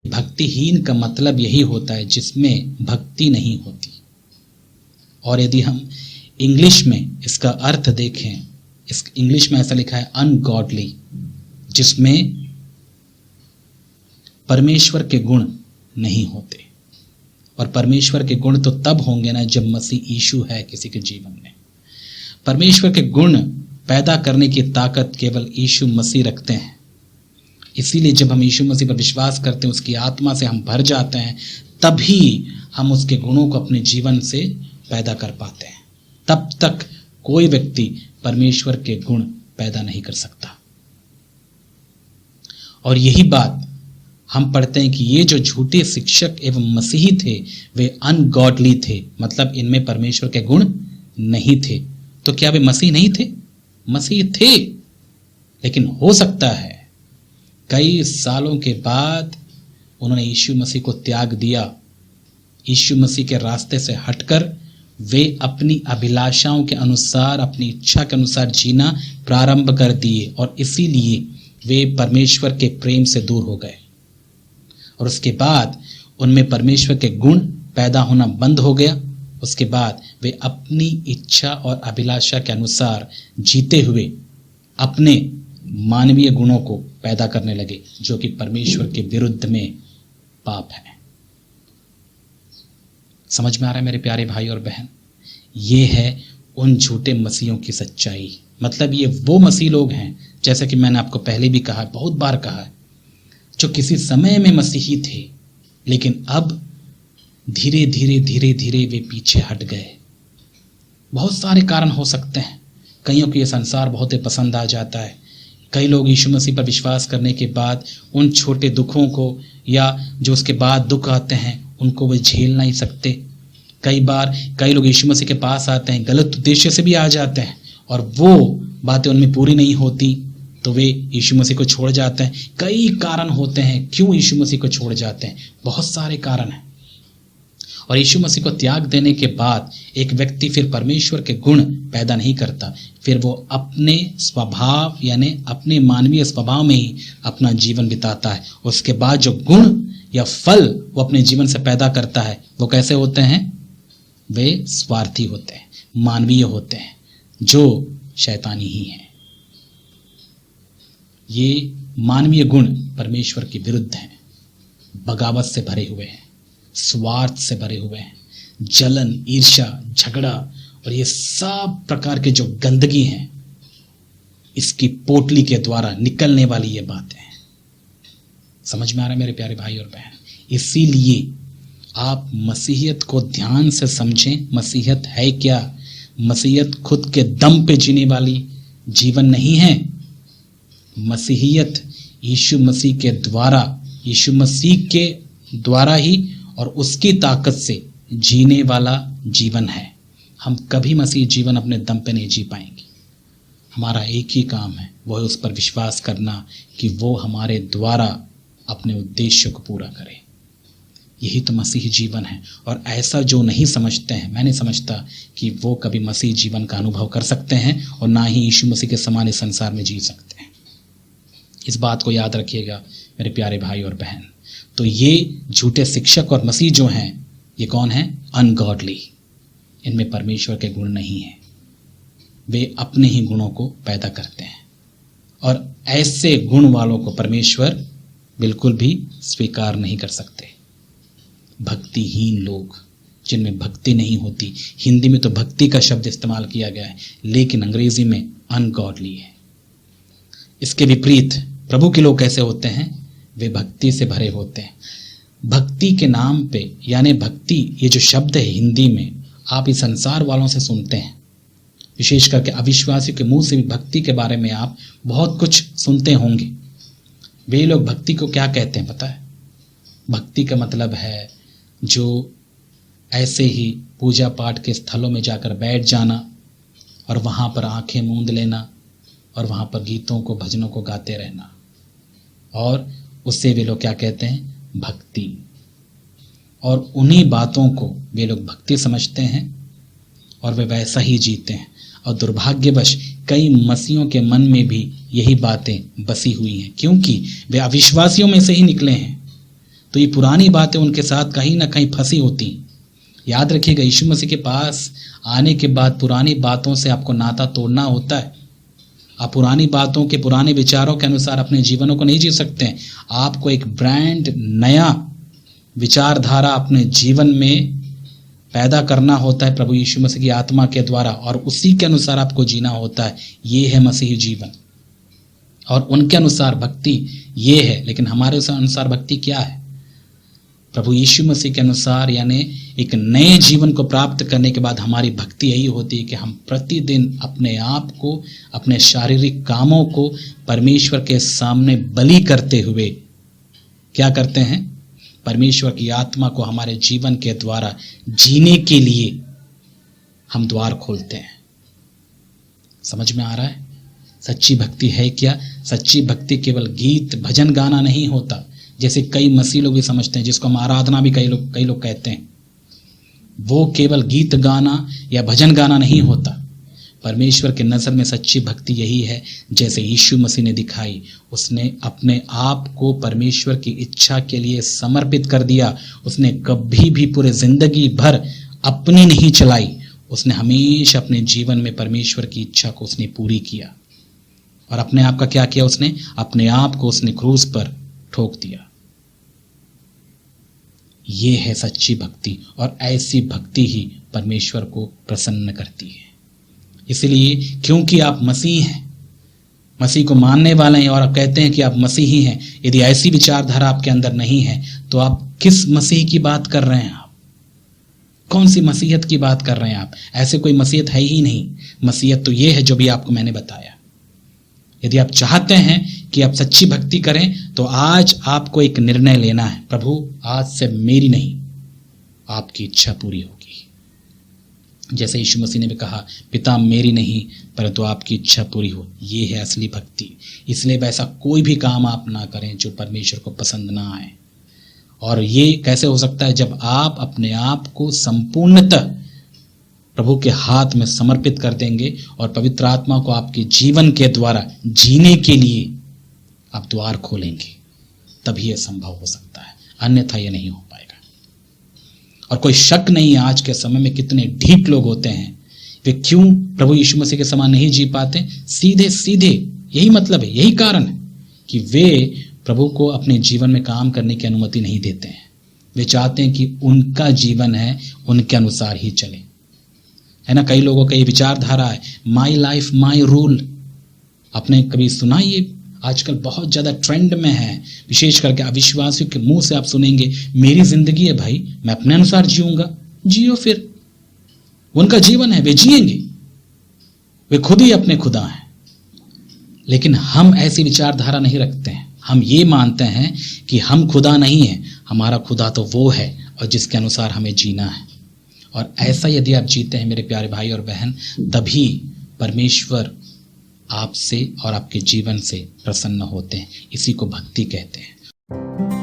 भक्तिहीन का मतलब यही होता है जिसमें भक्ति नहीं होती। और यदि हम इंग्लिश में इसका अर्थ देखें, इस इंग्लिश में ऐसा लिखा है अनगॉडली, जिसमें परमेश्वर के गुण नहीं होते। और परमेश्वर के गुण तो तब होंगे ना जब मसीह यीशु है किसी के जीवन में। परमेश्वर के गुण पैदा करने की ताकत केवल यीशु मसीह रखते हैं। इसीलिए जब हम यीशु मसीह पर विश्वास करते हैं, उसकी आत्मा से हम भर जाते हैं, तभी हम उसके गुणों को अपने जीवन से पैदा कर पाते हैं। तब तक कोई व्यक्ति परमेश्वर के गुण पैदा नहीं कर सकता। और यही बात हम पढ़ते हैं कि ये जो झूठे शिक्षक एवं मसीही थे वे अनगॉडली थे, मतलब इनमें परमेश्वर के गुण नहीं थे। तो क्या वे मसीह नहीं थे? मसीह थे, लेकिन हो सकता है कई सालों के बाद उन्होंने यीशु मसीह को त्याग दिया। यीशु मसीह के रास्ते से हटकर वे अपनी अभिलाषाओं के अनुसार, अपनी इच्छा के अनुसार जीना प्रारंभ कर दिए, और इसीलिए वे परमेश्वर के प्रेम से दूर हो गए। और उसके बाद उनमें परमेश्वर के गुण पैदा होना बंद हो गया। उसके बाद वे अपनी इच्छा और अभिलाषा के अनुसार जीते हुए अपने मानवीय गुणों को पैदा करने लगे, जो कि परमेश्वर के विरुद्ध में पाप है। समझ में आ रहा है मेरे प्यारे भाई और बहन? ये है उन झूठे मसीहों की सच्चाई। मतलब ये वो मसीह लोग हैं, जैसा कि मैंने आपको पहले भी कहा, बहुत बार कहा है, जो किसी समय में मसीही थे, लेकिन अब धीरे धीरे वे पीछे हट गए। बहुत सारे कारण हो सकते हैं। कईयों को ये संसार बहुत ही पसंद आ जाता है। कई लोग यीशु मसीह पर विश्वास करने के बाद उन छोटे दुखों को, या जो उसके बाद दुख आते हैं, उनको वे झेल नहीं सकते। कई बार कई लोग यीशु मसीह के पास आते हैं, गलत उद्देश्य से भी आ जाते हैं, और वो बातें उनमें पूरी नहीं होती तो वे यीशु मसीह को छोड़ जाते हैं। कई कारण होते हैं क्यों यीशु मसीह को छोड़ जाते हैं, बहुत सारे कारण हैं। और यीशु मसीह को त्याग देने के बाद एक व्यक्ति फिर परमेश्वर के गुण पैदा नहीं करता, फिर वो अपने स्वभाव यानी अपने मानवीय स्वभाव में ही अपना जीवन बिताता है। उसके बाद जो गुण या फल वो अपने जीवन से पैदा करता है, वो कैसे होते हैं? वे स्वार्थी होते हैं, मानवीय होते हैं, जो शैतानी ही है। ये मानवीय गुण परमेश्वर के विरुद्ध हैं, बगावत से भरे हुए हैं, स्वार्थ से भरे हुए हैं, जलन, ईर्ष्या, झगड़ा और ये सब प्रकार के जो गंदगी हैं, इसकी पोटली के द्वारा निकलने वाली ये बातें हैं। समझ में आ रहा है मेरे प्यारे भाई और बहन? इसीलिए आप मसीहियत को ध्यान से समझें। मसीहियत है क्या? मसीहियत खुद के दम पे जीने वाली जीवन नहीं है। मसीहियत यीशु मसीह के द्वारा, यीशु मसीह के द्वारा ही और उसकी ताकत से जीने वाला जीवन है। हम कभी मसीह जीवन अपने दम पे नहीं जी पाएंगे। हमारा एक ही काम है, वो है उस पर विश्वास करना कि वो हमारे द्वारा अपने उद्देश्य को पूरा करे। यही तो मसीह जीवन है। और ऐसा जो नहीं समझते हैं, मैं नहीं समझता कि वो कभी मसीह जीवन का अनुभव कर सकते हैं, और ना ही यीशु मसीह के समान इस संसार में जी सकते हैं। इस बात को याद रखिएगा मेरे प्यारे भाई और बहन। तो ये झूठे शिक्षक और मसीह जो हैं, ये कौन है? अनगॉडली। इनमें परमेश्वर के गुण नहीं हैं, वे अपने ही गुणों को पैदा करते हैं, और ऐसे गुण वालों को परमेश्वर बिल्कुल भी स्वीकार नहीं कर सकते। भक्तिहीन लोग, जिनमें भक्ति नहीं होती। हिंदी में तो भक्ति का शब्द इस्तेमाल किया गया है, लेकिन अंग्रेजी में अनगॉडली है। इसके विपरीत प्रभु के लोग कैसे होते हैं? वे भक्ति से भरे होते हैं। भक्ति के नाम पे, यानी भक्ति, ये जो शब्द है हिंदी में, आप इस संसार वालों से सुनते हैं, विशेष करके अविश्वासियों के मुंह से भी भक्ति के बारे में आप बहुत कुछ सुनते होंगे। वे लोग भक्ति को क्या कहते हैं पता है? भक्ति का मतलब है जो ऐसे ही पूजा पाठ के स्थलों में जाकर बैठ जाना और वहाँ पर आंखें मूंद लेना और वहाँ पर गीतों को, भजनों को गाते रहना, और उससे वे लोग क्या कहते हैं? भक्ति। और उन्हीं बातों को वे लोग भक्ति समझते हैं और वे वैसा ही जीते हैं। और दुर्भाग्यवश कई मसीहों के मन में भी यही बातें बसी हुई हैं, क्योंकि वे अविश्वासियों में से ही निकले हैं। तो ये पुरानी बातें उनके साथ कहीं ना कहीं फंसी होती। याद रखिएगा, यीशु मसीह के पास आने के बाद पुरानी बातों से आपको नाता तोड़ना होता है। आप पुरानी बातों के, पुराने विचारों के अनुसार अपने जीवनों को नहीं जी सकते हैं। आपको एक ब्रांड नया विचारधारा अपने जीवन में पैदा करना होता है प्रभु यीशु मसीह की आत्मा के द्वारा, और उसी के अनुसार आपको जीना होता है। ये है मसीही जीवन। और उनके अनुसार भक्ति ये है, लेकिन हमारे अनुसार भक्ति क्या है? प्रभु यीशु मसीह के अनुसार, यानी एक नए जीवन को प्राप्त करने के बाद हमारी भक्ति यही होती है कि हम प्रतिदिन अपने आप को, अपने शारीरिक कामों को परमेश्वर के सामने बलि करते हुए क्या करते हैं? परमेश्वर की आत्मा को हमारे जीवन के द्वारा जीने के लिए हम द्वार खोलते हैं। समझ में आ रहा है? सच्ची भक्ति है क्या? सच्ची भक्ति केवल गीत भजन गाना नहीं होता, जैसे कई मसीह लोग भी समझते हैं, जिसको हम आराधना भी कई लोग कहते हैं। वो केवल गीत गाना या भजन गाना नहीं होता। परमेश्वर के नज़र में सच्ची भक्ति यही है, जैसे यीशु मसीह ने दिखाई। उसने अपने आप को परमेश्वर की इच्छा के लिए समर्पित कर दिया। उसने कभी भी पूरे जिंदगी भर अपनी नहीं चलाई। उसने हमेशा अपने जीवन में परमेश्वर की इच्छा को उसने पूरी किया। और अपने आप का क्या किया? उसने अपने आप को उसने क्रूस पर ठोक दिया। ये है सच्ची भक्ति, और ऐसी भक्ति ही परमेश्वर को प्रसन्न करती है। इसलिए क्योंकि आप मसीह हैं, मसीह को मानने वाले हैं, और आप कहते हैं कि आप मसीही हैं, यदि ऐसी विचारधारा आपके अंदर नहीं है तो आप किस मसीह की बात कर रहे हैं? आप कौन सी मसीहत की बात कर रहे हैं? आप ऐसे कोई मसीहत है ही नहीं। मसीहत तो ये है जो भी आपको मैंने बताया। यदि आप चाहते हैं कि आप सच्ची भक्ति करें तो आज आपको एक निर्णय लेना है, प्रभु आज से मेरी नहीं आपकी इच्छा पूरी होगी। जैसे यीशु मसीह ने भी कहा, पिता मेरी नहीं परंतु आपकी इच्छा पूरी हो। ये है असली भक्ति। इसलिए वैसा कोई भी काम आप ना करें जो परमेश्वर को पसंद ना आए। और ये कैसे हो सकता है? जब आप अपने आप को संपूर्णतः प्रभु के हाथ में समर्पित कर देंगे और पवित्र आत्मा को आपके जीवन के द्वारा जीने के लिए आप द्वार खोलेंगे, तभी यह संभव हो सकता है, अन्यथा यह नहीं हो पाएगा। और कोई शक नहीं है, आज के समय में कितने ढीठ लोग होते हैं, वे क्यों प्रभु यीशु मसीह के समान नहीं जी पाते? सीधे सीधे यही मतलब है, यही कारण है कि वे प्रभु को अपने जीवन में काम करने की अनुमति नहीं देते हैं। वे चाहते हैं कि उनका जीवन है, उनके अनुसार ही चले, है ना। कई लोगों का ये विचारधारा है, माई लाइफ माई रूल। आपने कभी सुना? ये आजकल बहुत ज्यादा ट्रेंड में है, विशेष करके अविश्वासियों के मुंह से आप सुनेंगे, मेरी जिंदगी है भाई, मैं अपने अनुसार जीऊंगा। जियो फिर, उनका जीवन है, वे जिएंगे, वे खुद ही अपने खुदा हैं। लेकिन हम ऐसी विचारधारा नहीं रखते हैं। हम ये मानते हैं कि हम खुदा नहीं हैं, हमारा खुदा तो वो है और जिसके अनुसार हमें जीना है। और ऐसा यदि आप जीते हैं मेरे प्यारे भाई और बहन, तभी परमेश्वर आपसे और आपके जीवन से प्रसन्न होते हैं। इसी को भक्ति कहते हैं।